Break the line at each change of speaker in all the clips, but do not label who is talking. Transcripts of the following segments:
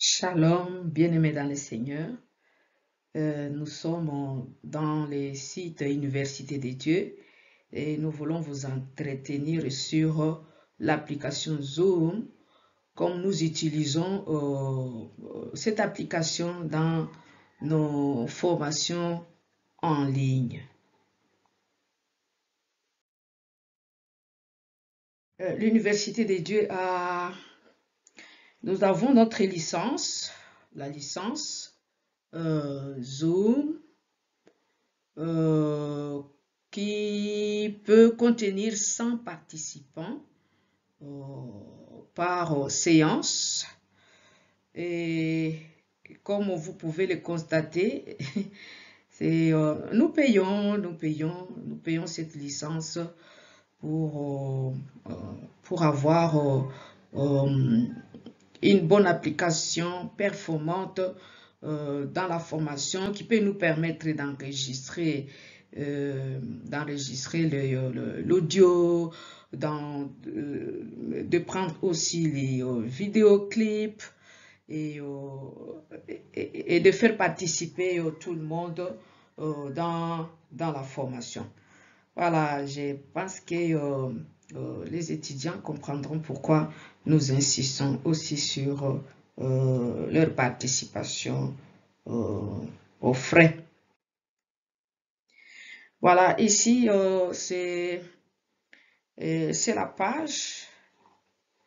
Shalom, bien-aimés dans le Seigneur. Nous sommes dans les sites Université des Dieux et nous voulons vous entretenir sur l'application Zoom, comme nous utilisons cette application dans nos formations en ligne. L'Université des Dieux nous avons notre licence, la licence Zoom, qui peut contenir 100 participants par séance. Et comme vous pouvez le constater, nous payons cette licence pour avoir une bonne application performante dans la formation qui peut nous permettre d'enregistrer l'audio, de prendre aussi les vidéoclips et de faire participer tout le monde dans la formation. Voilà, je pense que les étudiants comprendront pourquoi nous insistons aussi sur leur participation aux frais. Voilà, ici, c'est la page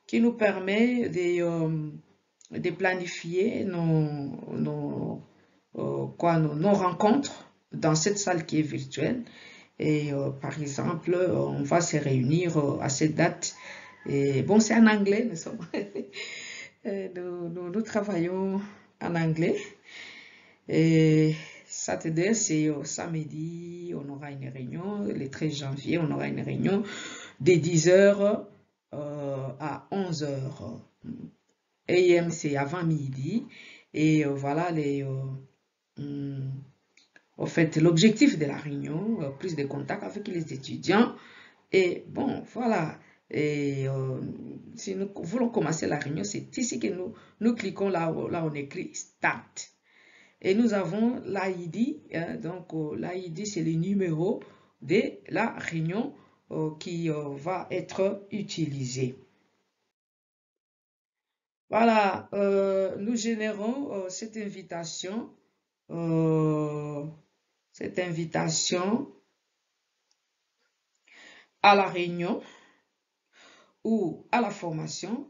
qui nous permet de planifier nos rencontres dans cette salle qui est virtuelle. Et par exemple, on va se réunir à cette date. Et bon, c'est en anglais, nous travaillons en anglais. Et Saturday, c'est samedi, on aura une réunion. Le 13 janvier, on aura une réunion de 10h à 11h. AM, c'est avant midi. Et voilà en fait, l'objectif de la réunion, plus de contact avec les étudiants. Et bon, voilà. Et si nous voulons commencer la réunion, c'est ici que nous cliquons là où on écrit Start. Et nous avons l'ID. Donc, l'ID, c'est le numéro de la réunion qui va être utilisé. Voilà, nous générons cette invitation à la réunion ou à la formation,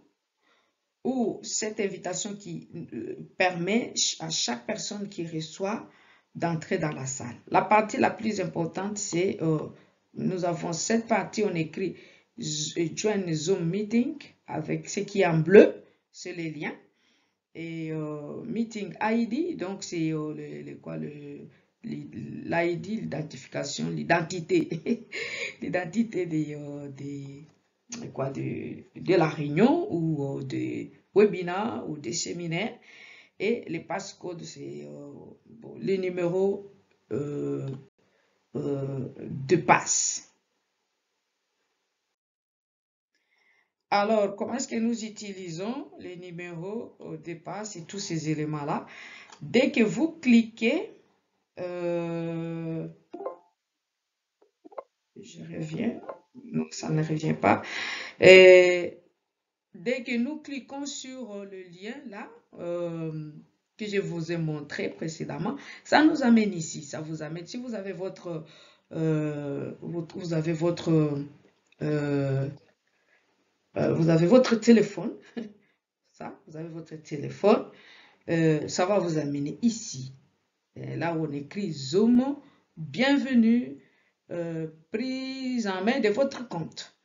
ou cette invitation qui permet à chaque personne qui reçoit d'entrer dans la salle. La partie la plus importante, c'est nous avons cette partie, on écrit Join Zoom Meeting avec ce qui est en bleu, c'est les liens. Et Meeting ID, donc c'est l'ID, l'identification, l'identité, l'identité de la réunion ou des webinaires ou des séminaires. Et les passcodes, c'est les numéros de passe. Alors, comment est-ce que nous utilisons les numéros de passe et tous ces éléments-là? Dès que vous cliquez, je reviens, non, ça ne revient pas. Et dès que nous cliquons sur le lien là, que je vous ai montré précédemment, ça nous amène ici. Ça vous amène, si vous avez votre téléphone, vous avez votre téléphone, ça va vous amener ici. Là où on écrit Zoom, bienvenue, prise en main de votre compte.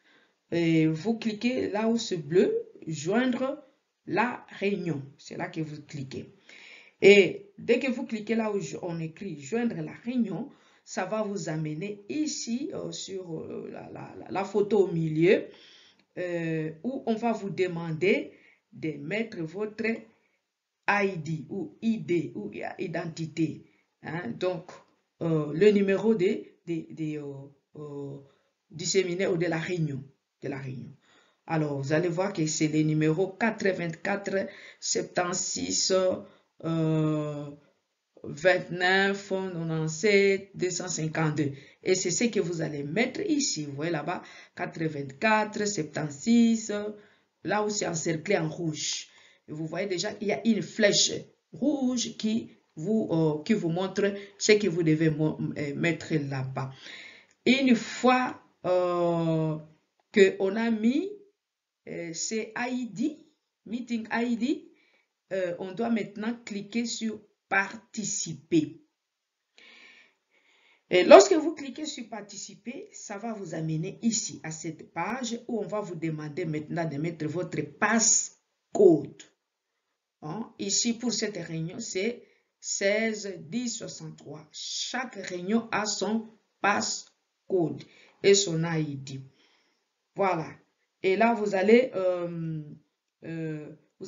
Et vous cliquez là où c'est bleu, joindre la réunion. C'est là que vous cliquez. Et dès que vous cliquez là où on écrit joindre la réunion, ça va vous amener ici sur la photo au milieu où on va vous demander de mettre votre ID ou ID ou identité. Hein? Donc, le numéro du séminaire ou de la réunion. Alors, vous allez voir que c'est les numéros 84, 76, 29, 97, 252. Et c'est ce que vous allez mettre ici. Vous voyez là-bas, 84, 76. Là où c'est encerclé en rouge. Et vous voyez déjà qu'il y a une flèche rouge qui vous montre ce que vous devez mettre là-bas. Une fois qu'on a mis c'est ID, Meeting ID, on doit maintenant cliquer sur participer. Et lorsque vous cliquez sur participer, ça va vous amener ici à cette page où on va vous demander maintenant de mettre votre passcode. Hein? Ici pour cette réunion, c'est 16 10 63. Chaque réunion a son passcode et son ID. Voilà. Et là, vous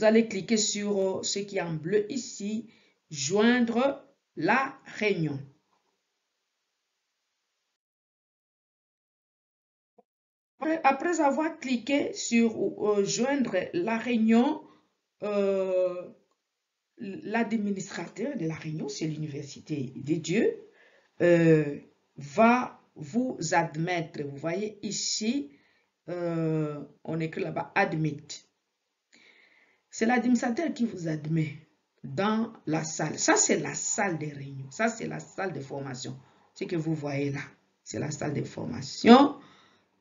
allez cliquer sur ce qui est en bleu ici, joindre la réunion. Après avoir cliqué sur joindre la réunion, l'administrateur de la réunion, c'est l'Université des Dieux, va vous admettre. Vous voyez ici, on écrit là-bas admit. C'est l'administrateur qui vous admet dans la salle. Ça, c'est la salle de réunion. Ça, c'est la salle de formation. Ce que vous voyez là, c'est la salle de formation.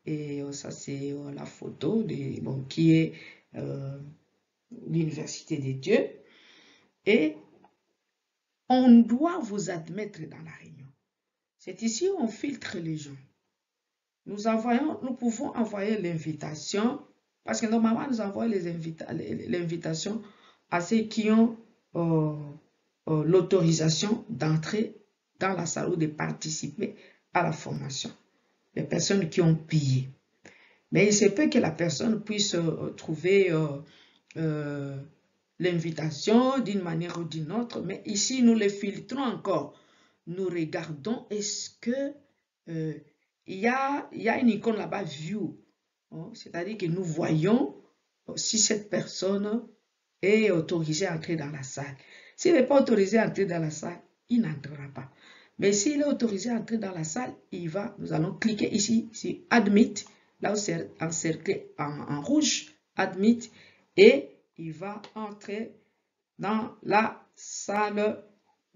Et ça, c'est la photo qui est l'Université des Dieux. Et on doit vous admettre dans la réunion. C'est ici où on filtre les gens. Nous pouvons envoyer l'invitation, parce que normalement, nous envoyons l'invitation à ceux qui ont l'autorisation d'entrer dans la salle ou de participer à la formation. Les personnes qui ont payé. Mais il se peut que la personne puisse trouver l'invitation d'une manière ou d'une autre. Mais ici, nous les filtrons encore. Nous regardons, est-ce que il y a une icône là-bas, View. C'est-à-dire que nous voyons si cette personne est autorisée à entrer dans la salle. S'il n'est pas autorisé à entrer dans la salle, il n'entrera pas. Mais s'il est autorisé à entrer dans la salle, nous allons cliquer ici sur Admit, là où c'est encerclé en rouge, Admit, et il va entrer dans la salle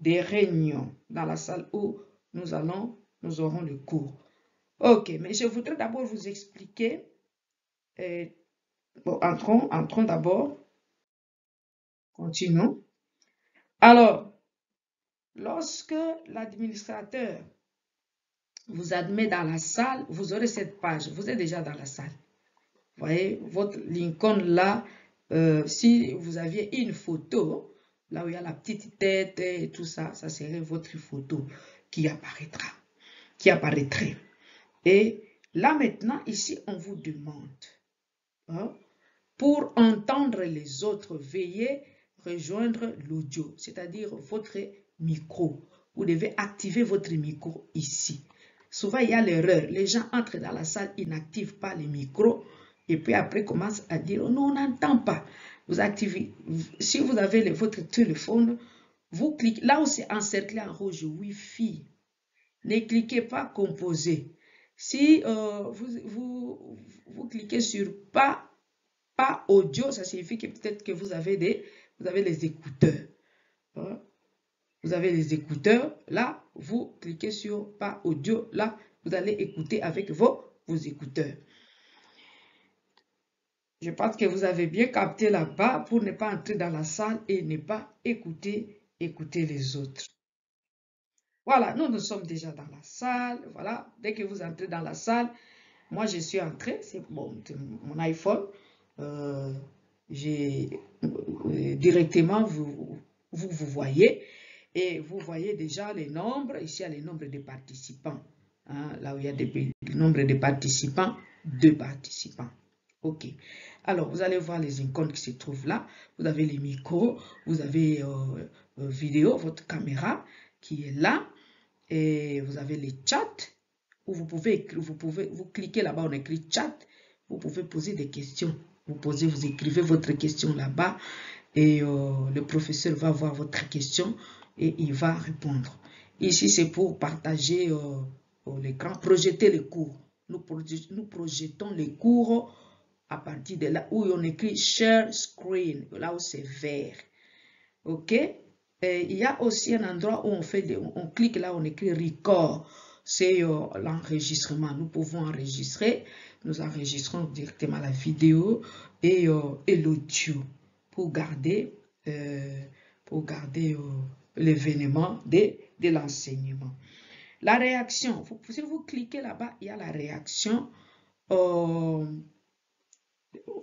des réunions, dans la salle où nous aurons le cours. Ok, mais je voudrais d'abord vous expliquer. Bon, entrons d'abord. Continuons. Alors, lorsque l'administrateur vous admet dans la salle, vous aurez cette page. Vous êtes déjà dans la salle. Vous voyez, votre Lincoln là, si vous aviez une photo, là où il y a la petite tête et tout ça, ça serait votre photo qui apparaîtra, qui apparaîtrait. Et là maintenant, ici, on vous demande, pour entendre les autres, veuillez rejoindre l'audio, c'est-à-dire votre micro. Vous devez activer votre micro ici. Souvent, il y a l'erreur. Les gens entrent dans la salle, ils n'activent pas le micro et puis après commencent à dire oh, non, on n'entend pas. Vous activez. Si vous avez votre téléphone, vous cliquez là où c'est encerclé en rouge Wi-Fi. Ne cliquez pas composer. Si vous cliquez sur pas audio, ça signifie que peut-être que vous avez les écouteurs. Vous avez les écouteurs. Là, vous cliquez sur pas audio. Là, vous allez écouter avec vos écouteurs. Je pense que vous avez bien capté là-bas pour ne pas entrer dans la salle et ne pas écouter les autres. Voilà, nous sommes déjà dans la salle. Voilà, dès que vous entrez dans la salle, moi je suis entré, c'est bon, mon iPhone. Directement, vous voyez. Et vous voyez déjà les nombres. Ici, il y a les nombres de participants. Hein, là où il y a le nombre de participants, 2 participants. OK. Alors, vous allez voir les icônes qui se trouvent là. Vous avez les micros, vous avez vidéo, votre caméra qui est là. Et vous avez les chats où vous cliquez là-bas, on écrit chat. vous pouvez poser des questions. Vous écrivez votre question là-bas et le professeur va voir votre question et il va répondre. Ici, c'est pour partager l'écran, projeter les cours. Nous projetons les cours à partir de là où on écrit Share Screen, là où c'est vert. OK? Et il y a aussi un endroit où on clique là, on écrit Record. C'est l'enregistrement. Nous pouvons enregistrer. Nous enregistrons directement la vidéo et l'audio pour garder l'événement de l'enseignement. La réaction, si vous cliquez là-bas, il y a la réaction.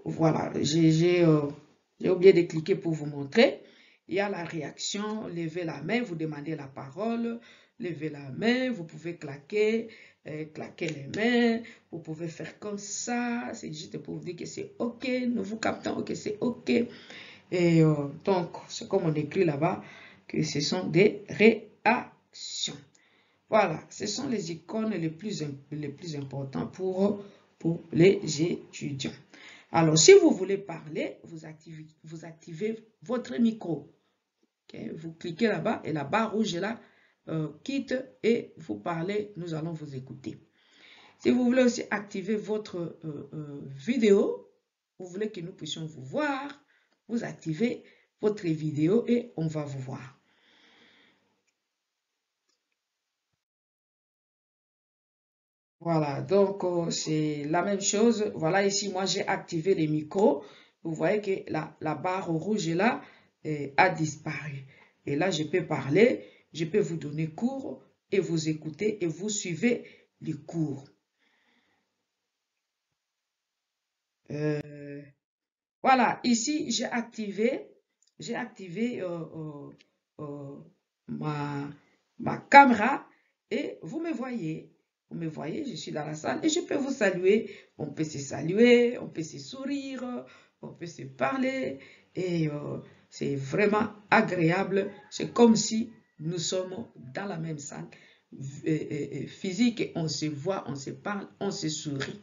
Voilà, j'ai oublié de cliquer pour vous montrer. Il y a la réaction, levez la main, vous demandez la parole, levez la main, vous pouvez claquer les mains, vous pouvez faire comme ça, c'est juste pour vous dire que c'est OK, nous vous captons, OK, c'est OK. Et donc, c'est comme on écrit là-bas, que ce sont des réactions. Voilà, ce sont les icônes les plus importantes pour les étudiants. Alors, si vous voulez parler, vous activez votre micro. Okay? Vous cliquez là-bas et la barre rouge est là, quitte et vous parlez, nous allons vous écouter. Si vous voulez aussi activer votre vidéo, vous voulez que nous puissions vous voir, vous activez votre vidéo et on va vous voir. Voilà, donc c'est la même chose. Voilà, ici, moi, j'ai activé les micros. Vous voyez que la barre rouge est là a disparu. Et là, je peux parler, je peux vous donner cours et vous écouter et vous suivez les cours. Voilà, ici, j'ai activé ma caméra et vous me voyez. Vous me voyez, je suis dans la salle et je peux vous saluer. On peut se saluer, on peut se sourire, on peut se parler et c'est vraiment agréable. C'est comme si nous sommes dans la même salle physique et on se voit, on se parle, on se sourit.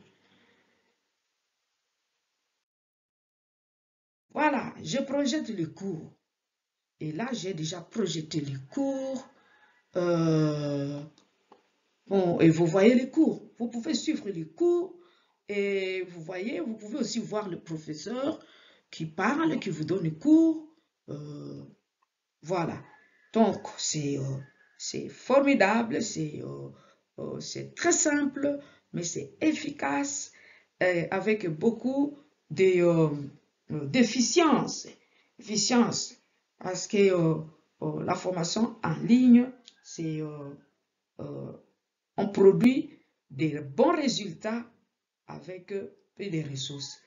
Voilà, je projette le cours. Et là, j'ai déjà projeté les cours. Bon, et vous voyez les cours. Vous pouvez suivre les cours. Et vous voyez, vous pouvez aussi voir le professeur qui parle, qui vous donne les cours. Voilà. Donc, c'est formidable, c'est très simple, mais c'est efficace, avec beaucoup d'efficience. Efficience, parce que la formation en ligne, c'est on produit des bons résultats avec des ressources.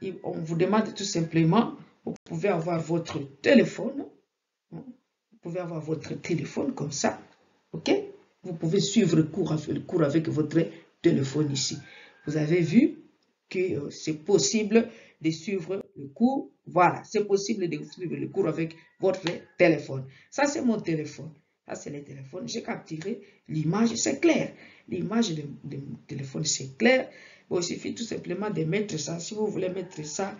Et on vous demande tout simplement, vous pouvez avoir votre téléphone, hein, vous pouvez avoir votre téléphone comme ça, ok? Vous pouvez suivre le cours avec votre téléphone ici. Vous avez vu que c'est possible de suivre le cours. Voilà, c'est possible de suivre le cours avec votre téléphone. Ça, c'est mon téléphone. Ça, c'est le téléphone. J'ai capturé l'image, c'est clair. L'image de mon téléphone, c'est clair. Bon, il suffit tout simplement de mettre ça. Si vous voulez mettre ça,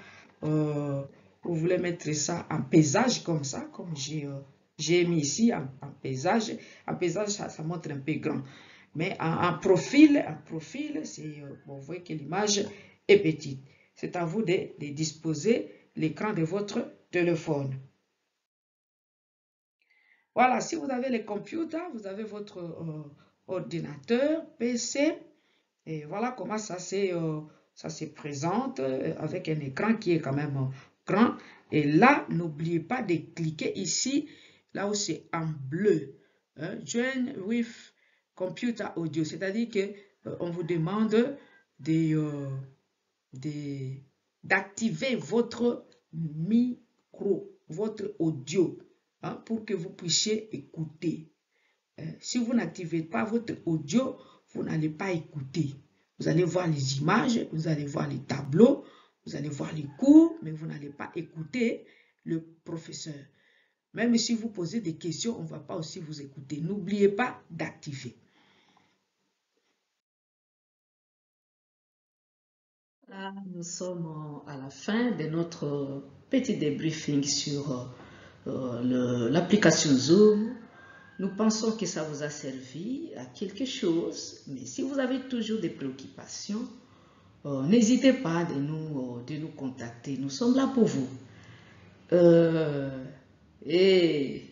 en paysage comme ça, comme j'ai mis ici en paysage. En paysage, ça montre un peu grand. Mais en profil, bon, vous voyez que l'image est petite. C'est à vous de disposer l'écran de votre téléphone. Voilà, si vous avez le computer, vous avez votre ordinateur, PC, et voilà comment ça se présente avec un écran qui est quand même grand. Et là, n'oubliez pas de cliquer ici, là où c'est en bleu. Hein, Join with Computer Audio, c'est-à-dire que on vous demande d'activer votre micro, votre audio, hein, pour que vous puissiez écouter. Si vous n'activez pas votre audio, vous n'allez pas écouter. Vous allez voir les images, vous allez voir les tableaux, vous allez voir les cours, mais vous n'allez pas écouter le professeur. Même si vous posez des questions, on ne va pas aussi vous écouter. N'oubliez pas d'activer. Voilà, nous sommes à la fin de notre petit débriefing sur l'application Zoom. Nous pensons que ça vous a servi à quelque chose, mais si vous avez toujours des préoccupations, n'hésitez pas de nous contacter. Nous sommes là pour vous. Et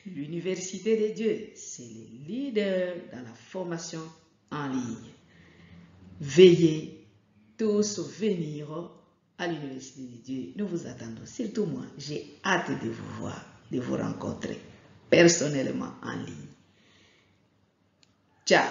l'Université des Dieux, c'est le leader dans la formation en ligne. Veillez tous venir à l'Université des Dieux. Nous vous attendons. Surtout moi, j'ai hâte de vous voir, de vous rencontrer personnellement en ligne. Ciao!